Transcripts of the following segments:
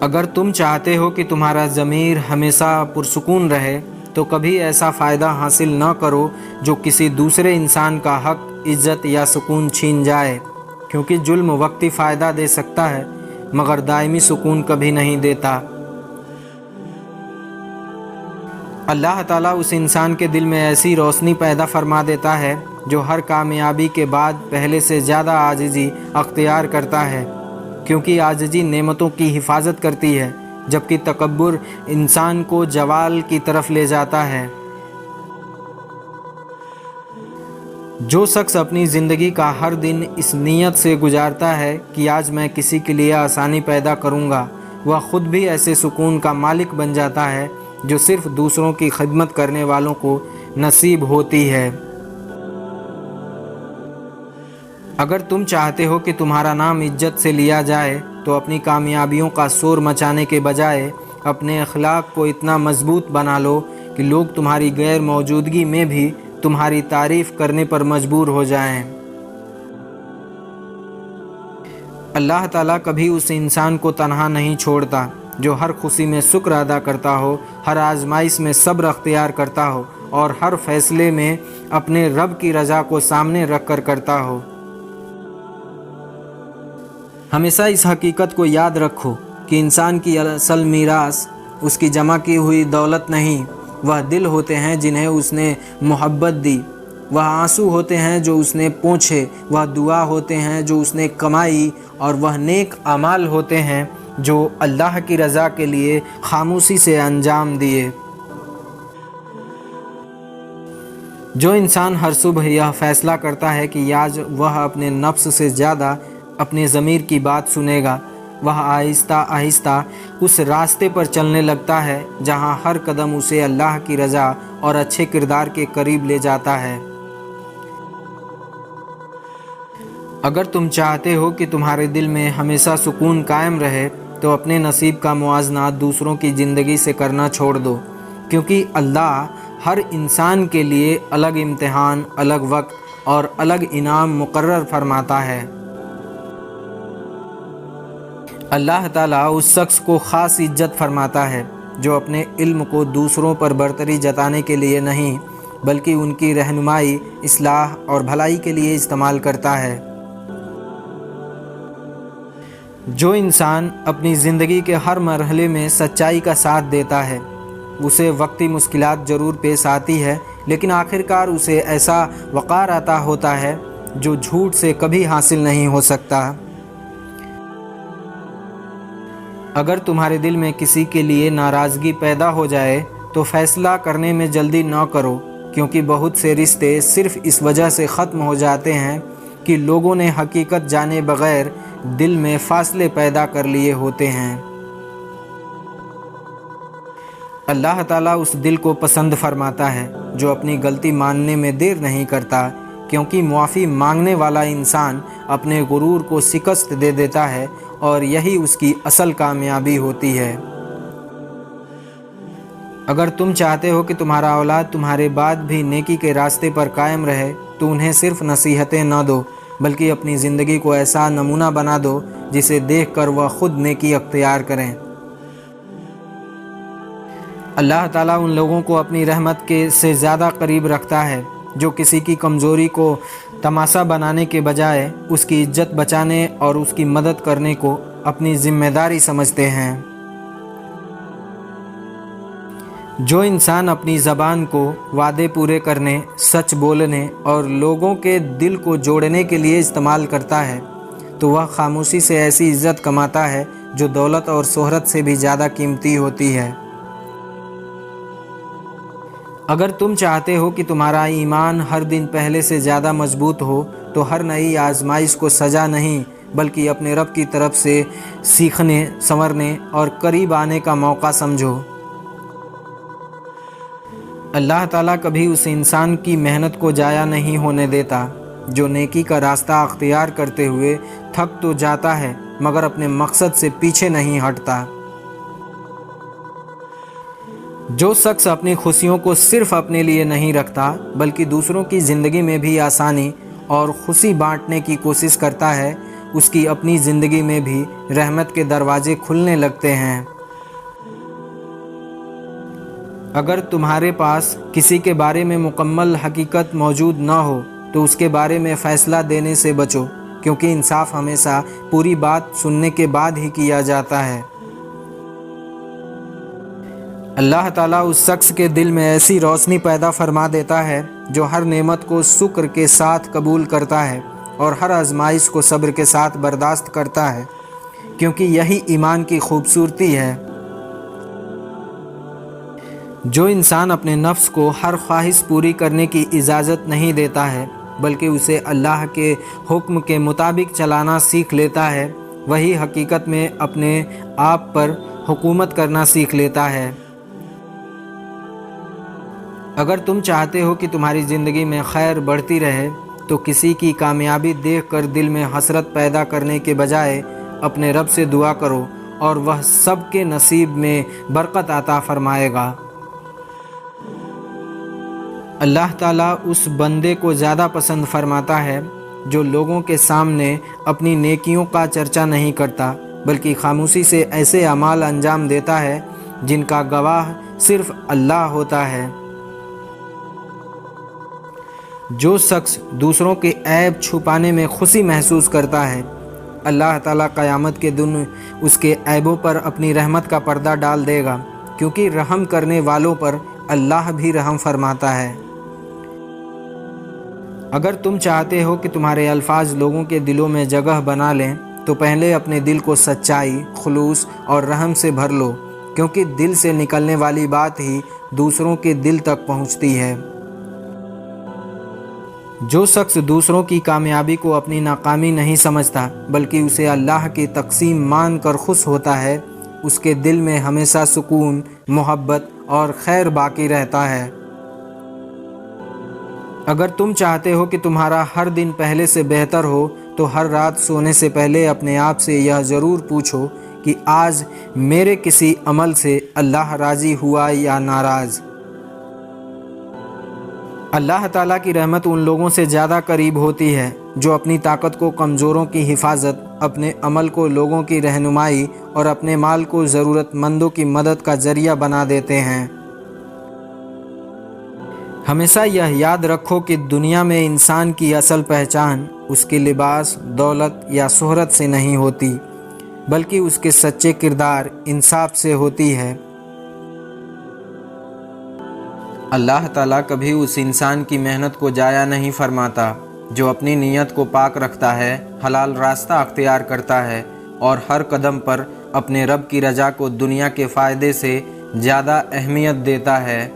اگر تم چاہتے ہو کہ تمہارا ضمیر ہمیشہ پرسکون رہے تو کبھی ایسا فائدہ حاصل نہ کرو جو کسی دوسرے انسان کا حق، عزت یا سکون چھین جائے، کیونکہ ظلم وقتی فائدہ دے سکتا ہے مگر دائمی سکون کبھی نہیں دیتا۔ اللہ تعالیٰ اس انسان کے دل میں ایسی روشنی پیدا فرما دیتا ہے جو ہر کامیابی کے بعد پہلے سے زیادہ عاجزی اختیار کرتا ہے، کیونکہ عاجزی نعمتوں کی حفاظت کرتی ہے جبکہ تکبر انسان کو زوال کی طرف لے جاتا ہے۔ جو شخص اپنی زندگی کا ہر دن اس نیت سے گزارتا ہے کہ آج میں کسی کے لیے آسانی پیدا کروں گا، وہ خود بھی ایسے سکون کا مالک بن جاتا ہے جو صرف دوسروں کی خدمت کرنے والوں کو نصیب ہوتی ہے۔ اگر تم چاہتے ہو کہ تمہارا نام عزت سے لیا جائے تو اپنی کامیابیوں کا شور مچانے کے بجائے اپنے اخلاق کو اتنا مضبوط بنا لو کہ لوگ تمہاری غیر موجودگی میں بھی تمہاری تعریف کرنے پر مجبور ہو جائیں۔ اللہ تعالیٰ کبھی اس انسان کو تنہا نہیں چھوڑتا جو ہر خوشی میں شکر ادا کرتا ہو، ہر آزمائش میں صبر اختیار کرتا ہو اور ہر فیصلے میں اپنے رب کی رضا کو سامنے رکھ کر کرتا ہو۔ ہمیشہ اس حقیقت کو یاد رکھو کہ انسان کی اصل میراث اس کی جمع کی ہوئی دولت نہیں، وہ دل ہوتے ہیں جنہیں اس نے محبت دی، وہ آنسو ہوتے ہیں جو اس نے پونچھے، وہ دعا ہوتے ہیں جو اس نے کمائی، اور وہ نیک اعمال ہوتے ہیں جو اللہ کی رضا کے لیے خاموشی سے انجام دیے۔ جو انسان ہر صبح یہ فیصلہ کرتا ہے کہ آج وہ اپنے نفس سے زیادہ اپنے ضمیر کی بات سنے گا، وہ آہستہ آہستہ اس راستے پر چلنے لگتا ہے جہاں ہر قدم اسے اللہ کی رضا اور اچھے کردار کے قریب لے جاتا ہے۔ اگر تم چاہتے ہو کہ تمہارے دل میں ہمیشہ سکون قائم رہے تو اپنے نصیب کا موازنہ دوسروں کی زندگی سے کرنا چھوڑ دو، کیونکہ اللہ ہر انسان کے لیے الگ امتحان، الگ وقت اور الگ انعام مقرر فرماتا ہے۔ اللہ تعالیٰ اس شخص کو خاص عزت فرماتا ہے جو اپنے علم کو دوسروں پر برتری جتانے کے لیے نہیں بلکہ ان کی رہنمائی، اصلاح اور بھلائی کے لیے استعمال کرتا ہے۔ جو انسان اپنی زندگی کے ہر مرحلے میں سچائی کا ساتھ دیتا ہے، اسے وقتی مشکلات ضرور پیش آتی ہے لیکن آخرکار اسے ایسا وقار عطا ہوتا ہے جو جھوٹ سے کبھی حاصل نہیں ہو سکتا۔ اگر تمہارے دل میں کسی کے لیے ناراضگی پیدا ہو جائے تو فیصلہ کرنے میں جلدی نہ کرو، کیونکہ بہت سے رشتے صرف اس وجہ سے ختم ہو جاتے ہیں کہ لوگوں نے حقیقت جانے بغیر دل میں فاصلے پیدا کر لیے ہوتے ہیں۔ اللہ تعالیٰ اس دل کو پسند فرماتا ہے جو اپنی غلطی ماننے میں دیر نہیں کرتا، کیونکہ معافی مانگنے والا انسان اپنے غرور کو شکست دے دیتا ہے اور یہی اس کی اصل کامیابی ہوتی ہے۔ اگر تم چاہتے ہو کہ تمہارا اولاد تمہارے بعد بھی نیکی کے راستے پر قائم رہے تو انہیں صرف نصیحتیں نہ دو بلکہ اپنی زندگی کو ایسا نمونہ بنا دو جسے دیکھ کر وہ خود نیکی اختیار کریں۔ اللہ تعالیٰ ان لوگوں کو اپنی رحمت کے سے زیادہ قریب رکھتا ہے جو کسی کی کمزوری کو تماشا بنانے کے بجائے اس کی عزت بچانے اور اس کی مدد کرنے کو اپنی ذمہ داری سمجھتے ہیں۔ جو انسان اپنی زبان کو وعدے پورے کرنے، سچ بولنے اور لوگوں کے دل کو جوڑنے کے لیے استعمال کرتا ہے تو وہ خاموشی سے ایسی عزت کماتا ہے جو دولت اور شہرت سے بھی زیادہ قیمتی ہوتی ہے۔ اگر تم چاہتے ہو کہ تمہارا ایمان ہر دن پہلے سے زیادہ مضبوط ہو تو ہر نئی آزمائش کو سزا نہیں بلکہ اپنے رب کی طرف سے سیکھنے، سنورنے اور قریب آنے کا موقع سمجھو۔ اللہ تعالیٰ کبھی اس انسان کی محنت کو ضائع نہیں ہونے دیتا جو نیکی کا راستہ اختیار کرتے ہوئے تھک تو جاتا ہے مگر اپنے مقصد سے پیچھے نہیں ہٹتا۔ جو شخص اپنی خوشیوں کو صرف اپنے لیے نہیں رکھتا بلکہ دوسروں کی زندگی میں بھی آسانی اور خوشی بانٹنے کی کوشش کرتا ہے، اس کی اپنی زندگی میں بھی رحمت کے دروازے کھلنے لگتے ہیں۔ اگر تمہارے پاس کسی کے بارے میں مکمل حقیقت موجود نہ ہو تو اس کے بارے میں فیصلہ دینے سے بچو، کیونکہ انصاف ہمیشہ پوری بات سننے کے بعد ہی کیا جاتا ہے۔ اللہ تعالیٰ اس شخص کے دل میں ایسی روشنی پیدا فرما دیتا ہے جو ہر نعمت کو شکر کے ساتھ قبول کرتا ہے اور ہر آزمائش کو صبر کے ساتھ برداشت کرتا ہے، کیونکہ یہی ایمان کی خوبصورتی ہے۔ جو انسان اپنے نفس کو ہر خواہش پوری کرنے کی اجازت نہیں دیتا ہے بلکہ اسے اللہ کے حکم کے مطابق چلانا سیکھ لیتا ہے، وہی حقیقت میں اپنے آپ پر حکومت کرنا سیکھ لیتا ہے۔ اگر تم چاہتے ہو کہ تمہاری زندگی میں خیر بڑھتی رہے تو کسی کی کامیابی دیکھ کر دل میں حسرت پیدا کرنے کے بجائے اپنے رب سے دعا کرو اور وہ سب کے نصیب میں برکت عطا فرمائے گا۔ اللہ تعالیٰ اس بندے کو زیادہ پسند فرماتا ہے جو لوگوں کے سامنے اپنی نیکیوں کا چرچا نہیں کرتا بلکہ خاموشی سے ایسے اعمال انجام دیتا ہے جن کا گواہ صرف اللہ ہوتا ہے۔ جو شخص دوسروں کے عیب چھپانے میں خوشی محسوس کرتا ہے، اللہ تعالیٰ قیامت کے دن اس کے عیبوں پر اپنی رحمت کا پردہ ڈال دے گا، کیونکہ رحم کرنے والوں پر اللہ بھی رحم فرماتا ہے۔ اگر تم چاہتے ہو کہ تمہارے الفاظ لوگوں کے دلوں میں جگہ بنا لیں تو پہلے اپنے دل کو سچائی، خلوص اور رحم سے بھر لو، کیونکہ دل سے نکلنے والی بات ہی دوسروں کے دل تک پہنچتی ہے۔ جو شخص دوسروں کی کامیابی کو اپنی ناکامی نہیں سمجھتا بلکہ اسے اللہ کی تقسیم مان کر خوش ہوتا ہے، اس کے دل میں ہمیشہ سکون، محبت اور خیر باقی رہتا ہے۔ اگر تم چاہتے ہو کہ تمہارا ہر دن پہلے سے بہتر ہو تو ہر رات سونے سے پہلے اپنے آپ سے یہ ضرور پوچھو کہ آج میرے کسی عمل سے اللہ راضی ہوا یا ناراض۔ اللہ تعالیٰ کی رحمت ان لوگوں سے زیادہ قریب ہوتی ہے جو اپنی طاقت کو کمزوروں کی حفاظت، اپنے عمل کو لوگوں کی رہنمائی اور اپنے مال کو ضرورت مندوں کی مدد کا ذریعہ بنا دیتے ہیں۔ ہمیشہ یہ یاد رکھو کہ دنیا میں انسان کی اصل پہچان اس کے لباس، دولت یا شہرت سے نہیں ہوتی بلکہ اس کے سچے کردار، انصاف سے ہوتی ہے۔ اللہ تعالیٰ کبھی اس انسان کی محنت کو ضائع نہیں فرماتا جو اپنی نیت کو پاک رکھتا ہے، حلال راستہ اختیار کرتا ہے اور ہر قدم پر اپنے رب کی رضا کو دنیا کے فائدے سے زیادہ اہمیت دیتا ہے۔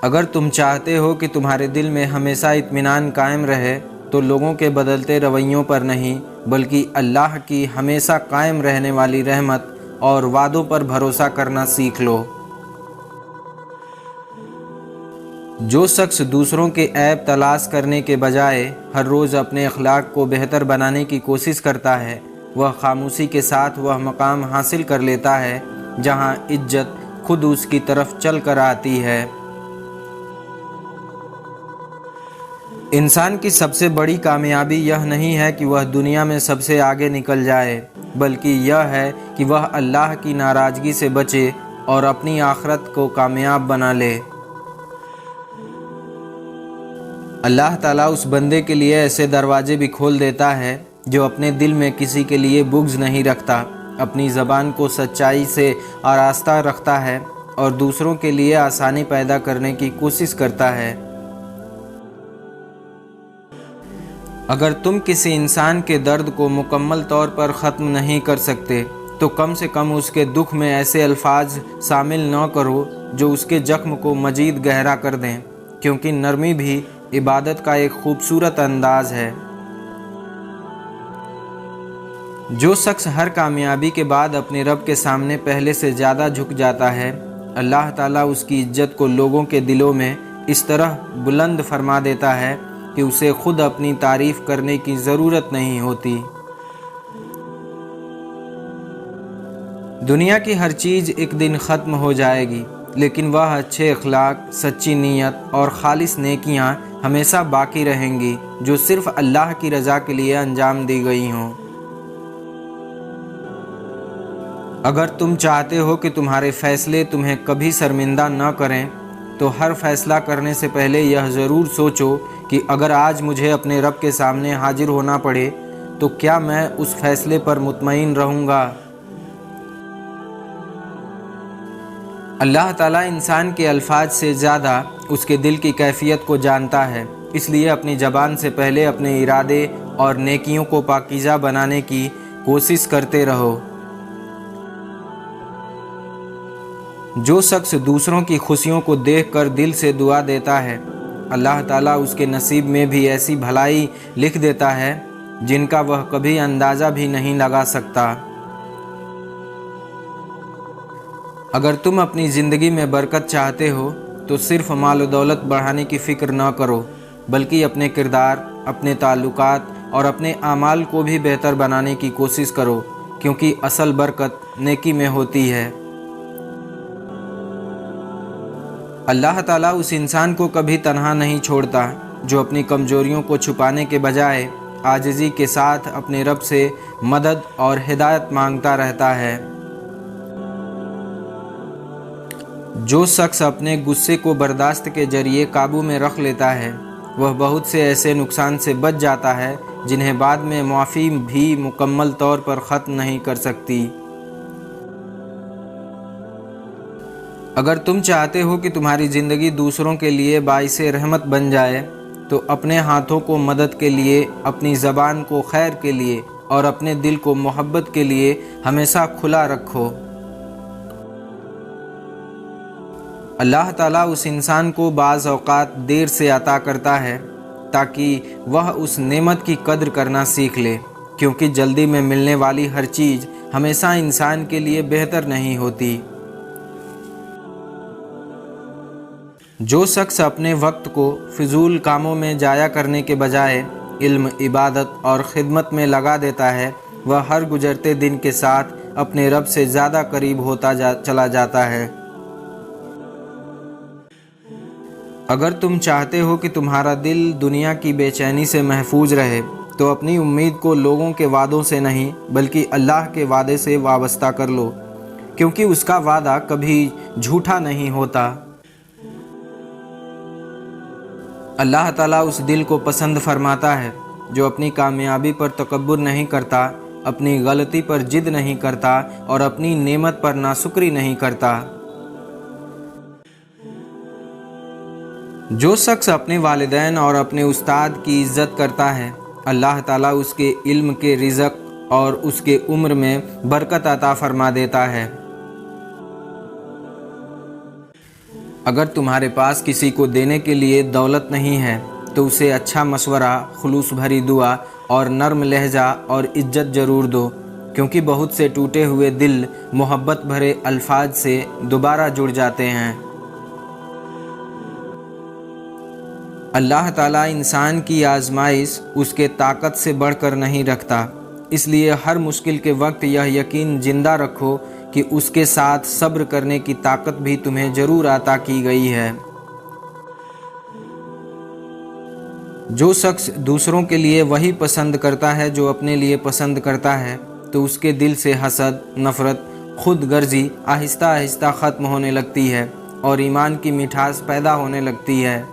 اگر تم چاہتے ہو کہ تمہارے دل میں ہمیشہ اطمینان قائم رہے تو لوگوں کے بدلتے رویوں پر نہیں بلکہ اللہ کی ہمیشہ قائم رہنے والی رحمت اور وعدوں پر بھروسہ کرنا سیکھ لو۔ جو شخص دوسروں کے عیب تلاش کرنے کے بجائے ہر روز اپنے اخلاق کو بہتر بنانے کی کوشش کرتا ہے، وہ خاموشی کے ساتھ وہ مقام حاصل کر لیتا ہے جہاں عزت خود اس کی طرف چل کر آتی ہے۔ انسان کی سب سے بڑی کامیابی یہ نہیں ہے کہ وہ دنیا میں سب سے آگے نکل جائے بلکہ یہ ہے کہ وہ اللہ کی ناراضگی سے بچے اور اپنی آخرت کو کامیاب بنا لے۔ اللہ تعالیٰ اس بندے کے لیے ایسے دروازے بھی کھول دیتا ہے جو اپنے دل میں کسی کے لیے بغض نہیں رکھتا، اپنی زبان کو سچائی سے آراستہ رکھتا ہے اور دوسروں کے لیے آسانی پیدا کرنے کی کوشش کرتا ہے۔ اگر تم کسی انسان کے درد کو مکمل طور پر ختم نہیں کر سکتے تو کم سے کم اس کے دکھ میں ایسے الفاظ شامل نہ کرو جو اس کے زخم کو مزید گہرا کر دیں، کیونکہ نرمی بھی عبادت کا ایک خوبصورت انداز ہے۔ جو شخص ہر کامیابی کے بعد اپنے رب کے سامنے پہلے سے زیادہ جھک جاتا ہے، اللہ تعالیٰ اس کی عزت کو لوگوں کے دلوں میں اس طرح بلند فرما دیتا ہے کہ اسے خود اپنی تعریف کرنے کی ضرورت نہیں ہوتی۔ دنیا کی ہر چیز ایک دن ختم ہو جائے گی، لیکن وہ اچھے اخلاق، سچی نیت اور خالص نیکیاں ہمیشہ باقی رہیں گی جو صرف اللہ کی رضا کے لیے انجام دی گئی ہوں۔ اگر تم چاہتے ہو کہ تمہارے فیصلے تمہیں کبھی شرمندہ نہ کریں تو ہر فیصلہ کرنے سے پہلے یہ ضرور سوچو کہ اگر آج مجھے اپنے رب کے سامنے حاضر ہونا پڑے تو کیا میں اس فیصلے پر مطمئن رہوں گا؟ اللہ تعالیٰ انسان کے الفاظ سے زیادہ اس کے دل کی کیفیت کو جانتا ہے، اس لیے اپنی زبان سے پہلے اپنے ارادے اور نیکیوں کو پاکیزہ بنانے کی کوشش کرتے رہو۔ جو شخص دوسروں کی خوشیوں کو دیکھ کر دل سے دعا دیتا ہے، اللہ تعالیٰ اس کے نصیب میں بھی ایسی بھلائی لکھ دیتا ہے جن کا وہ کبھی اندازہ بھی نہیں لگا سکتا۔ اگر تم اپنی زندگی میں برکت چاہتے ہو تو صرف مال و دولت بڑھانے کی فکر نہ کرو، بلکہ اپنے کردار، اپنے تعلقات اور اپنے اعمال کو بھی بہتر بنانے کی کوشش کرو، کیونکہ اصل برکت نیکی میں ہوتی ہے۔ اللہ تعالیٰ اس انسان کو کبھی تنہا نہیں چھوڑتا جو اپنی کمزوریوں کو چھپانے کے بجائے عاجزی کے ساتھ اپنے رب سے مدد اور ہدایت مانگتا رہتا ہے۔ جو شخص اپنے غصے کو برداشت کے ذریعے قابو میں رکھ لیتا ہے وہ بہت سے ایسے نقصان سے بچ جاتا ہے جنہیں بعد میں معافی بھی مکمل طور پر ختم نہیں کر سکتی۔ اگر تم چاہتے ہو کہ تمہاری زندگی دوسروں کے لیے باعث رحمت بن جائے تو اپنے ہاتھوں کو مدد کے لیے، اپنی زبان کو خیر کے لیے اور اپنے دل کو محبت کے لیے ہمیشہ کھلا رکھو۔ اللہ تعالیٰ اس انسان کو بعض اوقات دیر سے عطا کرتا ہے تاکہ وہ اس نعمت کی قدر کرنا سیکھ لے، کیونکہ جلدی میں ملنے والی ہر چیز ہمیشہ انسان کے لیے بہتر نہیں ہوتی۔ جو شخص اپنے وقت کو فضول کاموں میں ضائع کرنے کے بجائے علم، عبادت اور خدمت میں لگا دیتا ہے وہ ہر گزرتے دن کے ساتھ اپنے رب سے زیادہ قریب ہوتا چلا جاتا ہے۔ اگر تم چاہتے ہو کہ تمہارا دل دنیا کی بے چینی سے محفوظ رہے تو اپنی امید کو لوگوں کے وعدوں سے نہیں بلکہ اللہ کے وعدے سے وابستہ کر لو، کیونکہ اس کا وعدہ کبھی جھوٹا نہیں ہوتا۔ اللہ تعالیٰ اس دل کو پسند فرماتا ہے جو اپنی کامیابی پر تکبر نہیں کرتا، اپنی غلطی پر ضد نہیں کرتا اور اپنی نعمت پر ناشکری نہیں کرتا۔ جو شخص اپنے والدین اور اپنے استاد کی عزت کرتا ہے اللہ تعالیٰ اس کے علم کے رزق اور اس کے عمر میں برکت عطا فرما دیتا ہے۔ اگر تمہارے پاس کسی کو دینے کے لیے دولت نہیں ہے تو اسے اچھا مشورہ، خلوص بھری دعا اور نرم لہجہ اور عزت ضرور دو، کیونکہ بہت سے ٹوٹے ہوئے دل محبت بھرے الفاظ سے دوبارہ جڑ جاتے ہیں۔ اللہ تعالیٰ انسان کی آزمائش اس کے طاقت سے بڑھ کر نہیں رکھتا، اس لیے ہر مشکل کے وقت یہ یقین زندہ رکھو کہ اس کے ساتھ صبر کرنے کی طاقت بھی تمہیں ضرور عطا کی گئی ہے۔ جو شخص دوسروں کے لیے وہی پسند کرتا ہے جو اپنے لیے پسند کرتا ہے تو اس کے دل سے حسد، نفرت، خود غرضی آہستہ آہستہ ختم ہونے لگتی ہے اور ایمان کی مٹھاس پیدا ہونے لگتی ہے۔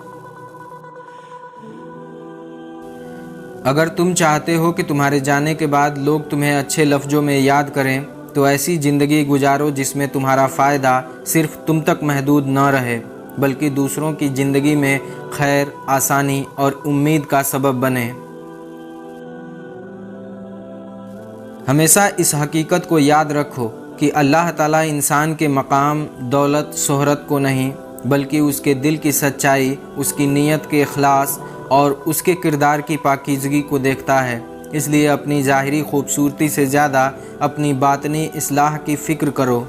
اگر تم چاہتے ہو کہ تمہارے جانے کے بعد لوگ تمہیں اچھے لفظوں میں یاد کریں تو ایسی زندگی گزارو جس میں تمہارا فائدہ صرف تم تک محدود نہ رہے بلکہ دوسروں کی زندگی میں خیر، آسانی اور امید کا سبب بنے۔ ہمیشہ اس حقیقت کو یاد رکھو کہ اللہ تعالیٰ انسان کے مقام، دولت، شہرت کو نہیں بلکہ اس کے دل کی سچائی، اس کی نیت کے اخلاص اور اس کے کردار کی پاکیزگی کو دیکھتا ہے۔ اس لیے اپنی ظاہری خوبصورتی سے زیادہ اپنی باطنی اصلاح کی فکر کرو۔